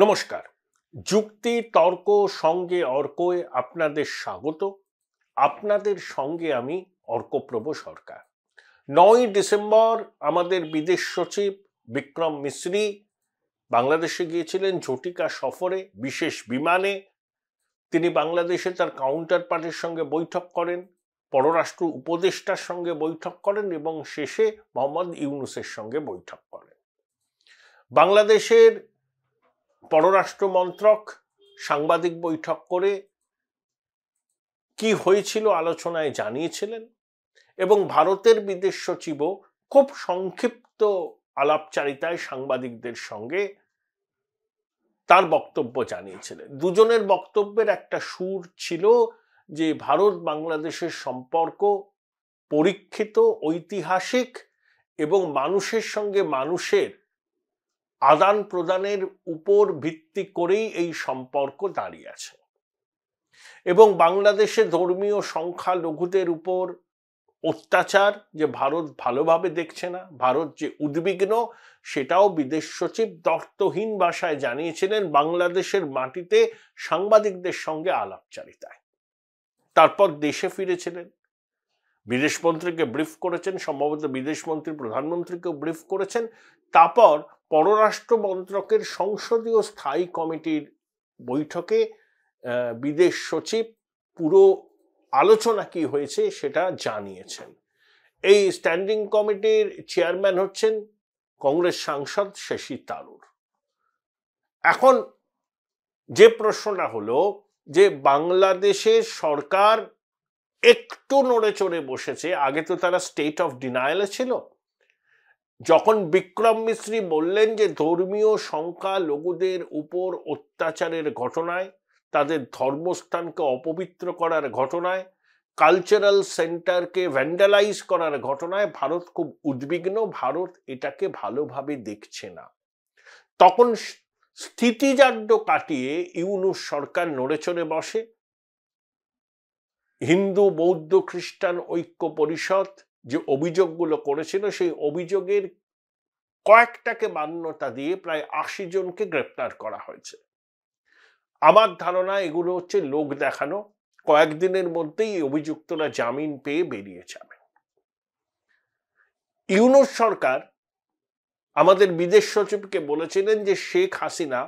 নমস্কার। যুক্তি তর্ক সঙ্গে অর্কয়ে আপনাদের স্বাগত। আপনাদের সঙ্গে আমি অর্কপ্রভ সরকার। 9ই ডিসেম্বর আমাদের বিদেশ সচিব বিক্রম মিশ্রি বাংলাদেশে গিয়েছিলেন ঝটিকা সফরে, বিশেষ বিমানে। তিনি বাংলাদেশে তার কাউন্টার পার্টির সঙ্গে বৈঠক করেন, পররাষ্ট্র উপদেষ্টার সঙ্গে বৈঠক করেন এবং শেষে মোহাম্মদ ইউনূসের সঙ্গে বৈঠক করেন। বাংলাদেশের পররাষ্ট্র মন্ত্রক সাংবাদিক বৈঠক করে কি হয়েছিল আলোচনায় জানিয়েছিলেন এবং ভারতের বিদেশ সচিবও খুব সংক্ষিপ্ত আলাপচারিতায় সাংবাদিকদের সঙ্গে তার বক্তব্য জানিয়েছিলেন। দুজনের বক্তব্যের একটা সুর ছিল যে ভারত বাংলাদেশের সম্পর্ক পরীক্ষিত, ঐতিহাসিক এবং মানুষের সঙ্গে মানুষের আদান প্রদানের উপর ভিত্তি করেই এই সম্পর্ক দাঁড়িয়ে আছে এবং বাংলাদেশে ধর্মীয় সংখ্যালঘুদের উপর অত্যাচার যে ভারত ভালোভাবে দেখছে না, ভারত যে উদ্বিগ্ন, সেটাও বিদেশ সচিব দ্ব্যর্থহীন ভাষায় জানিয়েছিলেন বাংলাদেশের মাটিতে সাংবাদিকদের সঙ্গে আলাপচারিতায়। তারপর দেশে ফিরেছিলেন, বিদেশমন্ত্রীকে ব্রিফ করেছেন, সম্ভবত বিদেশমন্ত্রী প্রধানমন্ত্রীকেও ব্রিফ করেছেন। তারপর পররাষ্ট্র মন্ত্রকের সংসদীয় স্থায়ী কমিটির বৈঠকে বিদেশ সচিব পুরো আলোচনা কি হয়েছে সেটা জানিয়েছেন। এই স্ট্যান্ডিং কমিটির চেয়ারম্যান হচ্ছেন কংগ্রেস সাংসদ শশী থারুর। এখন যে প্রশ্নটা হলো যে বাংলাদেশের সরকার একটু নড়ে চড়ে বসেছে। আগে তো তারা স্টেট অফ ডিনায়ালে ছিল। যখন বিক্রম মিশ্রি বললেন যে ধর্মীয় সংখ্যালঘুদের উপর অত্যাচারের ঘটনায়, তাদের ধর্মস্থানকে অপবিত্র করার ঘটনায়, কালচারাল সেন্টারকে ভ্যান্ডালাইজ করার ঘটনায় ভারত খুব উদ্বিগ্ন, ভারত এটাকে ভালোভাবে দেখছে না, তখন স্থিতিজাড্য কাটিয়ে ইউনূস সরকার নড়ে চড়ে বসে। হিন্দু বৌদ্ধ খ্রিস্টান ঐক্য পরিষদ যে অভিযোগগুলো করেছিল সেই অভিযোগের কয়েকটাকে মান্যতা দিয়ে প্রায় 80 জনকে গ্রেপ্তার করা হয়েছে। আমার ধারণা এগুলো হচ্ছে লোক দেখানো। কয়েকদিনের মধ্যেই অভিযুক্তরা জামিন পেয়ে বেরিয়ে যাবে। ইউনূস সরকার আমাদের বিদেশ সচিবকে বলেছিলেন যে শেখ হাসিনা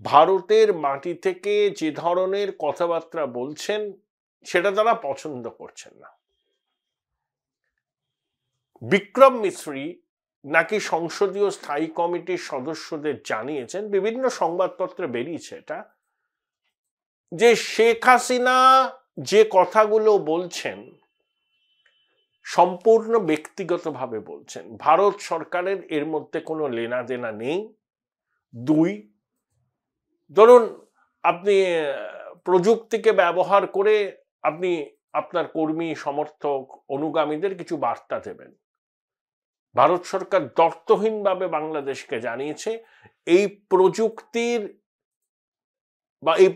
ভারতের মাটি থেকে যে ধরনের কথাবার্তা বলছেন সেটা তারা পছন্দ করছেন না। বিক্রম মিশ্রি নাকি সংসদীয় স্থায়ী কমিটির সদস্যদের জানিয়েছেন, বিভিন্ন সংবাদপত্রে বেরিয়েছে এটা, যে শেখ হাসিনা যে কথাগুলো বলছেন সম্পূর্ণ ব্যক্তিগতভাবে বলছেন, ভারত সরকারের এর মধ্যে কোনো লেনা দেনা নেই। দুই, ধরুন আপনি প্রযুক্তিকে ব্যবহার করে আপনি আপনার কর্মী সমর্থক অনুগামীদের কিছু বার্তা দেবেন। ভারত সরকার দ্ব্যর্থহীনভাবে বাংলাদেশকে জানিয়েছে এই প্রযুক্তির বা এই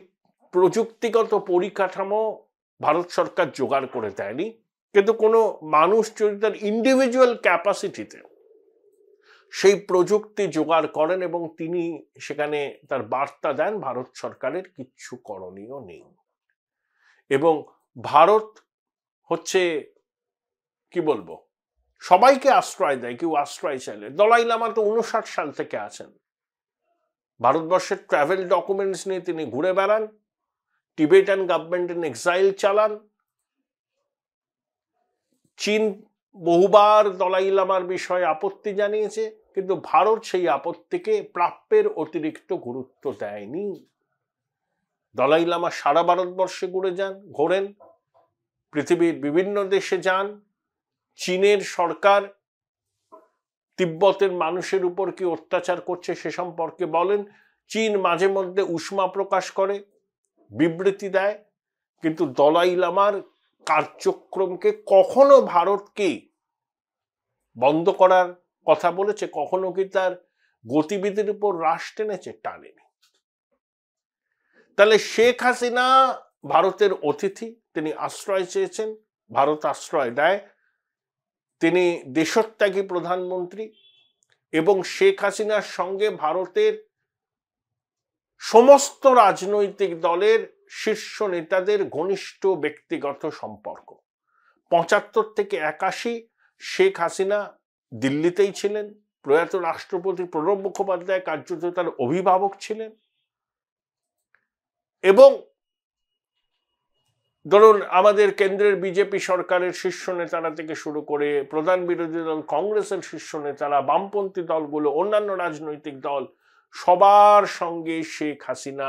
প্রযুক্তিগত পরিকাঠামো ভারত সরকার জোগাড় করে দেয়নি, কিন্তু কোনো মানুষ যদি তার ইন্ডিভিজুয়াল ক্যাপাসিটিতে সেই প্রযুক্তি জোগাড় করেন এবং তিনি সেখানে তার বার্তা দেন, ভারত সরকারের কিচ্ছু করণীয় নেই। এবং ভারত হচ্ছে কি বলবো, সবাইকে আশ্রয় দেয়, কেউ আশ্রয় চাইলে। দলাই লামা তো 59 সাল থেকে আছেন ভারতবর্ষের ট্রাভেল ডকুমেন্টস নিয়ে তিনি ঘুরে বেড়ান, টিবেটান গভর্নমেন্ট ইন এক্সাইল চালান। চীন বহুবার দলাই লামার বিষয়ে আপত্তি জানিয়েছে, কিন্তু ভারত সেই আপত্তিকে প্রাপ্যের অতিরিক্ত গুরুত্ব দেয়নি। দলাই লামা সারা ভারতবর্ষে ঘোরেন, পৃথিবীর বিভিন্ন দেশে যান। চীনের সরকার তিব্বতের মানুষের উপর কি অত্যাচার করছে সে সম্পর্কে বলেন। চীন মাঝে মধ্যে উষ্মা প্রকাশ করে, বিবৃতি দেয়, কিন্তু দলাই লামার কার্যক্রমকে কখনো ভারতকে বন্ধ করার কথা বলেছে, কখনো কি তার গতিবিধির উপর হ্রাস টেনেছে? টানেনি। তাহলে শেখ হাসিনা ভারতের অতিথি, তিনি আশ্রয় চেয়েছেন, ভারত আশ্রয় দেয়। তিনি দেশত্যাগী প্রধানমন্ত্রী এবং শেখ হাসিনার সঙ্গে ভারতের সমস্ত রাজনৈতিক দলের শীর্ষ নেতাদের ঘনিষ্ঠ ব্যক্তিগত সম্পর্ক। ৭৫ থেকে ৮১ শেখ হাসিনা দিল্লিতেই ছিলেন, প্রয়াত রাষ্ট্রপতি প্রণব মুখোপাধ্যায় কার্যত তার অভিভাবক ছিলেন, এবং ধরুন আমাদের কেন্দ্রের বিজেপি সরকারের শীর্ষ নেতারা থেকে শুরু করে প্রধান বিরোধী দল কংগ্রেসের শীর্ষ নেতারা, বামপন্থী দলগুলো, অন্যান্য রাজনৈতিক দল, সবার সঙ্গে শেখ হাসিনা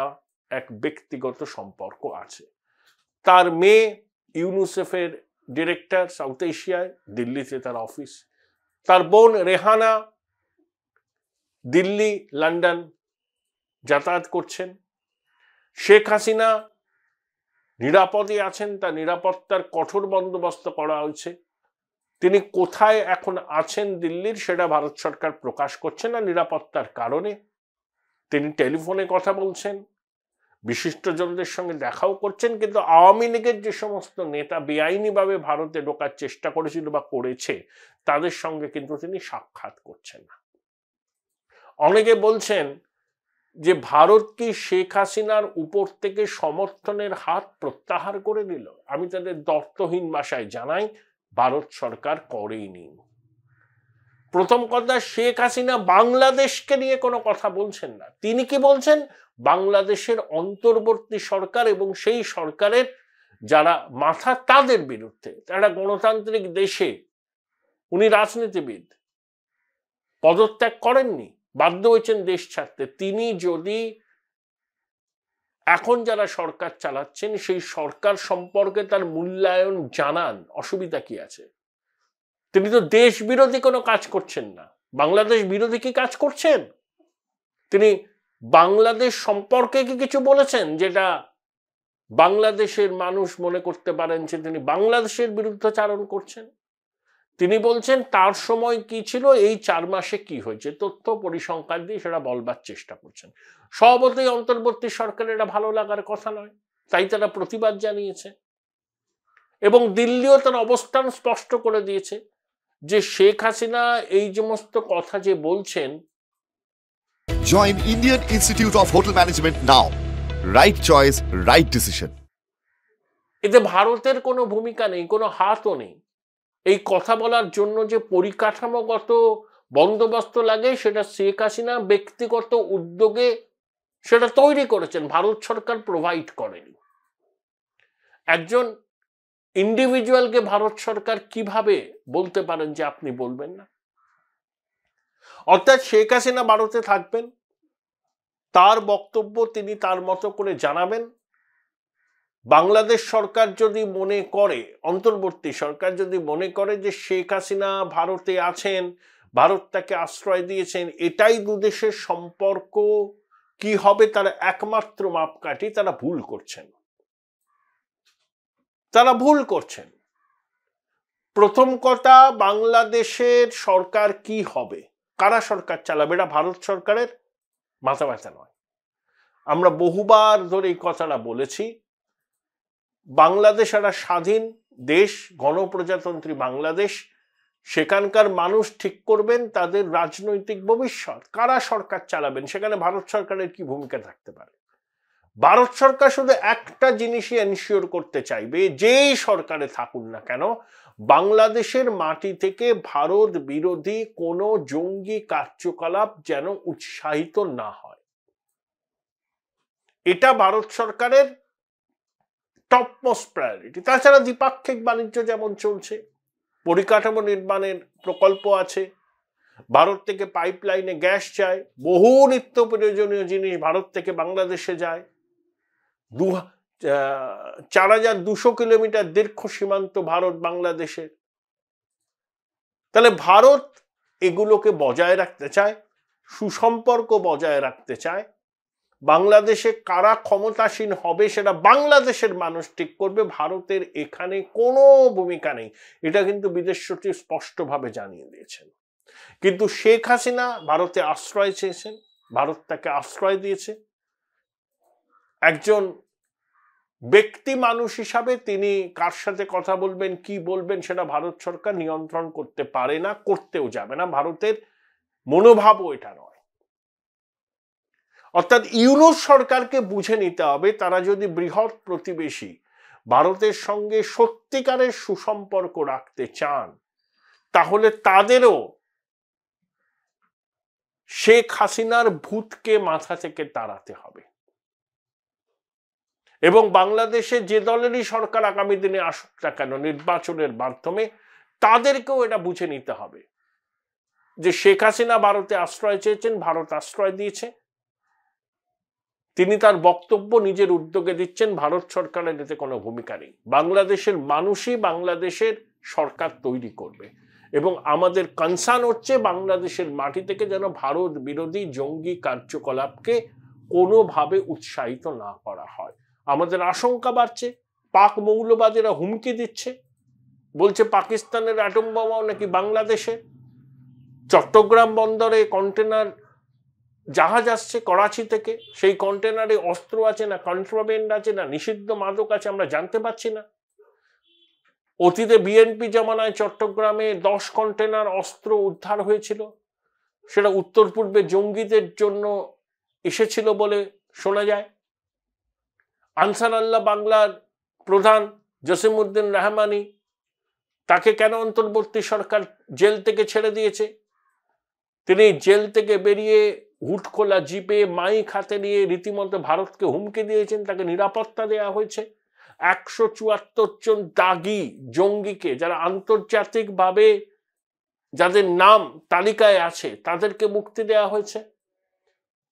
এক ব্যক্তিগত সম্পর্ক আছে। তার মেয়ে ইউনিসেফের ডিরেক্টর সাউথ এশিয়ায়, দিল্লিতে তার অফিস। তার বোন রেহানা দিল্লি, লন্ডন যাতায়াত করছেন। শেখ হাসিনা নিরাপদে আছেন, তার নিরাপত্তার কঠোর বন্দোবস্ত করা হয়েছে। তিনি কোথায় এখন আছেন দিল্লির সেটা ভারত সরকার প্রকাশ করছে না নিরাপত্তার কারণে। তিনি টেলিফোনে কথা বলছেন, বিশিষ্টজনদের সঙ্গে দেখাও করছেন, কিন্তু আওয়ামী লীগের যে সমস্ত নেতা বেআইনিভাবে ভারতে ঢোকার চেষ্টা করেছিল বা করেছে তাদের সঙ্গে কিন্তু তিনি সাক্ষাৎ করছেন না। অনেকে বলছেন যে ভারত কি শেখ হাসিনার উপর থেকে সমর্থনের হাত প্রত্যাহার করে নিল? আমি তাদের দর্থহীন ভাষায় জানাই, ভারত সরকার করেনি। প্রথম কথা, শেখ হাসিনা বাংলাদেশকে নিয়ে কোনো কথা বলছেন না। তিনি কি বলছেন? বাংলাদেশের অন্তর্বর্তী সরকার এবং সেই সরকারের যারা মাথা তাদের বিরুদ্ধে। একটা গণতান্ত্রিক দেশে উনি রাজনীতিবিদ, পদত্যাগ করেননি, বাধ্য হয়েছেন দেশ ছাড়তে। তিনি যদি এখন যারা সরকার চালাচ্ছেন সেই সরকার সম্পর্কে তার মূল্যায়ন জানান, অসুবিধা কি আছে? তিনি তো দেশ বিরোধী কোনো কাজ করছেন না। বাংলাদেশ বিরোধী কি কাজ করছেন? তিনি বাংলাদেশ সম্পর্কে কি কিছু বলেছেন যেটা বাংলাদেশের মানুষ মনে করতে পারেন যে তিনি বাংলাদেশের বিরুদ্ধাচারণ করছেন? তিনি বলছেন তার সময় কি ছিল, এই 4 মাসে কি হয়েছে, তথ্য পরিসংখ্যান দিয়ে সেটা বলবার চেষ্টা করছেন। স্বভাবতই অন্তর্বর্তী সরকারের এটা ভালো লাগার কথা নয়, তাই তারা প্রতিবাদ জানিয়েছে এবং দিল্লিও তার অবস্থান স্পষ্ট করে দিয়েছে যে শেখ হাসিনা এই সমস্ত কথা যে বলছেন। Join Indian Institute of Hotel Management now. Right choice, right decision. এতে ভারতের কোনো ভূমিকা নেই, কোনো হাতও নেই। এই কথা বলার জন্য যে পরিকাঠামোগত বন্দোবস্ত লাগে সেটা শেখ হাসিনা ব্যক্তিগত উদ্যোগে সেটা তৈরি করেছেন, ভারত সরকার প্রোভাইড করেনি। একজন ইন্ডিভিজুয়ালকে ভারত সরকার কিভাবে বলতে পারেন যে আপনি বলবেন না? অর্থাৎ শেখ হাসিনা ভারতে থাকবেন, তার বক্তব্য তিনি তার মতো করে জানাবেন। বাংলাদেশ সরকার যদি মনে করে, অন্তর্বর্তী সরকার যদি মনে করে যে শেখ হাসিনা ভারতে আছেন, ভারত তাকে আশ্রয় দিয়েছেন, এটাই দুদেশের সম্পর্ক কি হবে তার একমাত্র মাপকাঠি, তারা ভুল করছেন। তারা ভুল করছেন। প্রথম কথা, বাংলাদেশের সরকার কি হবে, কারা সরকার চালাবে, এটা ভারত সরকারের মাথা ব্যথা নয়। আমরা বহুবার ধরে এই কথাটা বলেছি। বাংলাদেশ একটা স্বাধীন দেশ, গণপ্রজাতন্ত্রী বাংলাদেশ। সেখানকার মানুষ ঠিক করবেন তাদের রাজনৈতিক ভবিষ্যৎ। কারা সরকার চালাবেন সেখানে ভারত সরকারের কি ভূমিকা থাকতে পারে? ভারত সরকার শুধু একটা জিনিসই এনশিওর করতে চাইবে, যেই সরকারে থাকুন না কেন, বাংলাদেশের মাটি থেকে ভারত বিরোধী কোনো জঙ্গি কার্যকলাপ যেন উৎসাহিত না হয়। এটা ভারত সরকারের টপমোস্ট প্রায়োরিটি। তাছাড়া দ্বিপাক্ষিক বাণিজ্য যেমন চলছে, পরিকাঠামো নির্মাণের প্রকল্প আছে, ভারত থেকে পাইপলাইনে গ্যাস যায়, বহু নিত্য প্রয়োজনীয় জিনিস ভারত থেকে বাংলাদেশে যায়। 4200 কিলোমিটার দীর্ঘ সীমান্ত ভারত বাংলাদেশের। তাহলে ভারত এগুলোকে বজায় রাখতে চায়, সুসম্পর্ক বজায় রাখতে চায়। বাংলাদেশে কারা ক্ষমতাসীন হবে সেটা বাংলাদেশের মানুষ ঠিক করবে, ভারতের এখানে কোনো ভূমিকা নেই। এটা কিন্তু বিদেশ সচিব স্পষ্টভাবে জানিয়ে দিয়েছেন। কিন্তু শেখ হাসিনা ভারতে আশ্রয় চেয়েছেন, ভারত তাকে আশ্রয় দিয়েছে। একজন ব্যক্তি মানুষ হিসাবে তিনি কার সাথে কথা বলবেন, কি বলবেন সেটা ভারত সরকার নিয়ন্ত্রণ করতে পারে না, করতেও যাবে না। ভারতের মনোভাবও এটা নয়। অর্থাৎ ইউনূস সরকারকে বুঝে নিতে হবে তারা যদি বৃহৎ প্রতিবেশী ভারতের সঙ্গে সত্যিকারের সুসম্পর্ক রাখতে চান তাহলে তাদেরও শেখ হাসিনার ভূতকে মাথা থেকে তাড়াতে হবে এবং বাংলাদেশে যে দলেরই সরকার আগামী দিনে আসুক না কেন নির্বাচনের মাধ্যমে তাদেরকেও এটা বুঝে নিতে হবে যে শেখ হাসিনা ভারতে আশ্রয় চেয়েছেন, ভারত আশ্রয় দিয়েছে, তিনি তার বক্তব্য নিজের উদ্যোগে দিচ্ছেন, ভারত সরকারের এতে কোনো ভূমিকা নেই। বাংলাদেশের মানুষই বাংলাদেশের সরকার তৈরি করবে এবং আমাদের কনসার্ন হচ্ছে বাংলাদেশের মাটি থেকে যেন ভারত বিরোধী জঙ্গি কার্যকলাপকে কোনোভাবে উৎসাহিত না করা হয়। আমাদের আশঙ্কা বাড়ছে, পাক মৌলবাদীরা হুমকি দিচ্ছে, বলছে পাকিস্তানের অ্যাটম বোমাও নাকি বাংলাদেশে। চট্টগ্রাম বন্দরে কন্টেনার জাহাজ আসছে করাচি থেকে, সেই কন্টেনারে অস্ত্র আছে না কন্ট্রাব্যান্ড আছে না নিষিদ্ধ মাদক আছে আমরা জানতে পারছি না। অতীতে বিএনপি জমানায় চট্টগ্রামে 10 কন্টেনার অস্ত্র উদ্ধার হয়েছিল, সেটা উত্তর পূর্বে জঙ্গিদের জন্য এসেছিল বলে শোনা যায়। আনসার আল্লাহ বাংলার প্রধান জসিমউদ্দিন রহমানি, তাকে কেন অন্তর্বর্তী সরকার জেল থেকে ছেড়ে দিয়েছে? তিনি জেল থেকে বেরিয়ে হুটখোলা জিপে মাইক হাতে নিয়ে রীতিমতো ভারতকে হুমকি দিয়েছেন, তাকে নিরাপত্তা দেওয়া হয়েছে। 174 জন দাগি জঙ্গিকে, যারা আন্তর্জাতিকভাবে যাদের নাম তালিকায় আছে, তাদেরকে মুক্তি দেওয়া হয়েছে।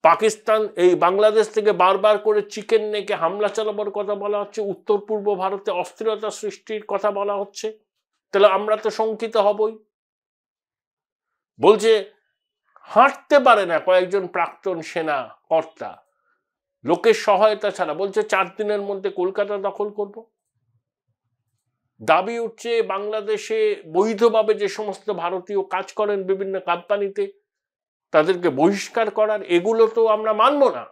পাকিস্তান এই বাংলাদেশ থেকে বারবার করে চিকেন নেকে হামলা চালাবার কথা বলা হচ্ছে, উত্তর পূর্ব ভারতে অস্থিরতা সৃষ্টির কথা বলা হচ্ছে। তাহলে আমরা তো শঙ্কিত হবই। বলছে হাঁটতে পারে না কয়েকজন প্রাক্তন সেনা কর্তা, লোকের সহায়তা ছাড়া, বলছে 4 দিনের মধ্যে কলকাতা দখল করব। দাবি উঠছে বাংলাদেশে বৈধভাবে যে সমস্ত ভারতীয় কাজ করেন বিভিন্ন কোম্পানিতে তাদেরকে বহিষ্কার করার। এগুলো তো আমরা মানব না,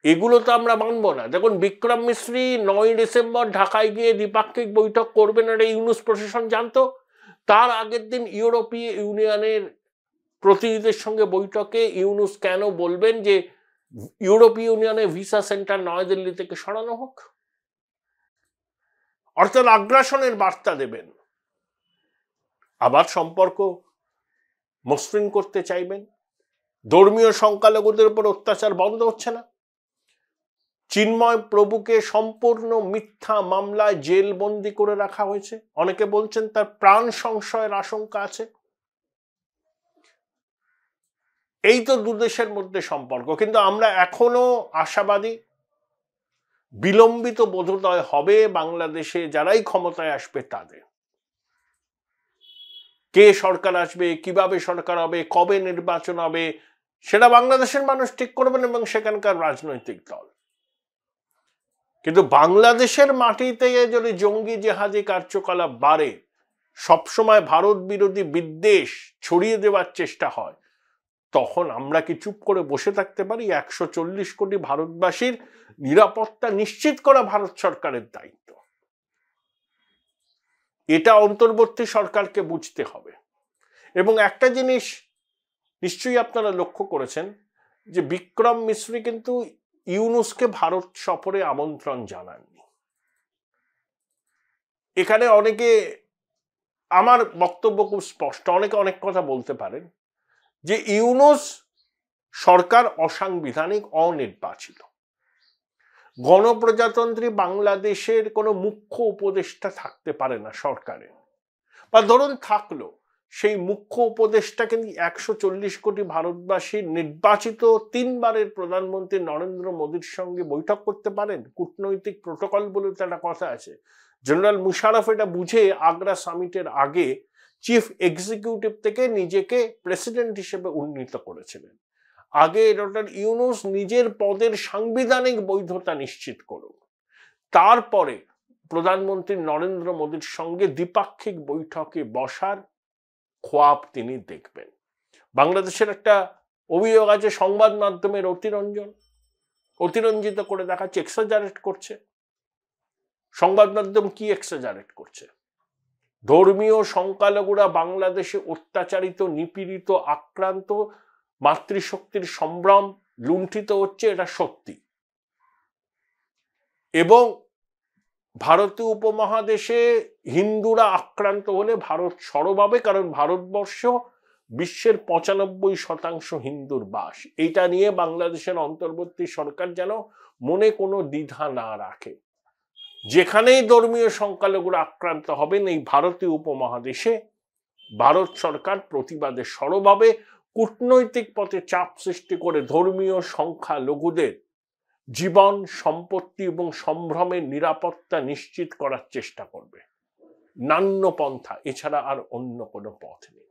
এগুলো তো আমরা মানব না। দেখুন, বিক্রম মিশ্রি 9 ডিসেম্বর ঢাকায় গিয়ে দ্বিপাক্ষিক বৈঠক করবেন, এটা ইউনূস প্রশাসন জানতো। তার আগের দিন ইউরোপীয় ইউনিয়নের প্রতিনিধিদের সঙ্গে বৈঠকে ইউনূস কেন বলবেন যে ইউরোপীয় ইউনিয়নের ভিসা সেন্টার নয়াদিল্লি থেকে সরানো হোক? অর্থাৎ আগ্রাসনের বার্তা দেবেন, আবার সম্পর্ক মসৃণ করতে চাইবেন। ধর্মীয় সংখ্যালঘুদের উপর অত্যাচার বন্ধ হচ্ছে না। চিন্ময় প্রভুকে সম্পূর্ণ মিথ্যা মামলায় জেল বন্দি করে রাখা হয়েছে, অনেকে বলছেন তার প্রাণ সংশয়ের আশঙ্কা আছে। এই তো দুদেশের মধ্যে সম্পর্ক, কিন্তু আমরা এখনো আশাবাদী বিলম্বিত বোধোদয় হবে বাংলাদেশে যারাই ক্ষমতায় আসবে তাদের। কে সরকার আসবে, কিভাবে সরকার হবে, কবে নির্বাচন হবে, সেটা বাংলাদেশের মানুষ ঠিক করবেন এবং সেখানকার রাজনৈতিক দল। কিন্তু বাংলাদেশের মাটিতে যদি জঙ্গি জেহাদি কার্যকলাপ বাড়ে, সবসময় ভারত বিরোধী বিদ্বেষ ছড়িয়ে দেওয়ার চেষ্টা হয়, তখন আমরা কি চুপ করে বসে থাকতে পারি? 140 কোটি ভারতবাসীর নিরাপত্তা নিশ্চিত করা ভারত সরকারের দায়িত্ব। এটা অন্তর্বর্তী সরকারকে বুঝতে হবে। এবং একটা জিনিস নিশ্চয়ই আপনারা লক্ষ্য করেছেন যে বিক্রম মিশ্রি কিন্তু ইউনূসকে ভারত সফরে আমন্ত্রণ জানাননি। এখানে অনেকে, আমার বক্তব্য খুব স্পষ্ট, অনেকে অনেক কথা বলতে পারেন যে ইউনূস সরকার অসাংবিধানিক, অনির্বাচিত। গণপ্রজাতন্ত্রী বাংলাদেশের কোনো মুখ্য উপদেষ্টা থাকতে পারে না সরকারে, বা ধরুন থাকলো, সেই মুখ্য উপদেষ্টা কিন্তু 140 কোটি ভারতবাসীর নির্বাচিত 3 বারের প্রধানমন্ত্রী নরেন্দ্র মোদীর সঙ্গে বৈঠক করতে পারেন। কূটনৈতিক প্রোটোকল বলে তো একটা কথা আছে। জেনারেল মুশারফ এটা বুঝে আগ্রা সামিটের আগে চিফ এক্সিকিউটিভ থেকে নিজেকে প্রেসিডেন্ট হিসেবে উন্নীত করেছিলেন। আগে ডক্টর ইউনূস নিজের পদের সাংবিধানিক বৈধতা নিশ্চিত করুন, তারপরে প্রধানমন্ত্রী নরেন্দ্র মোদীর সঙ্গে দ্বিপাক্ষিক বৈঠকে বসার খোয়াব তিনি দেখবেন। বাংলাদেশের একটা অভিযোগ আছে সংবাদ মাধ্যমের অতিরঞ্জিত করে দেখাচ্ছে, এক্সাজারেট করছে। সংবাদ মাধ্যম কি এক্সাজারেট করছে? ধর্মীয় সংখ্যালঘুরা বাংলাদেশে অত্যাচারিত, নিপীড়িত, আক্রান্ত, মাতৃশক্তির সম্ভ্রম লুণ্ঠিত হচ্ছে, এটা সত্যি। এবং ভারতীয় উপমহাদেশে হিন্দুরা আক্রান্ত হলে ভারত সরব হবে, কারণ ভারতবর্ষ বিশ্বের 95% হিন্দুর বাস। এটা নিয়ে বাংলাদেশের অন্তর্বর্তী সরকার যেন মনে কোনো দ্বিধা না রাখে। যেখানেই ধর্মীয় সংখ্যালঘুরা আক্রান্ত হবেন এই ভারতীয় উপমহাদেশে, ভারত সরকার প্রতিবাদে সরব হবে, কূটনৈতিক পথে চাপ সৃষ্টি করে ধর্মীয় সংখ্যালঘুদের জীবন, সম্পত্তি এবং সম্ভ্রমের নিরাপত্তা নিশ্চিত করার চেষ্টা করবে। নান্য পন্থা এছাড়া আর অন্য কোনো পথ নেই।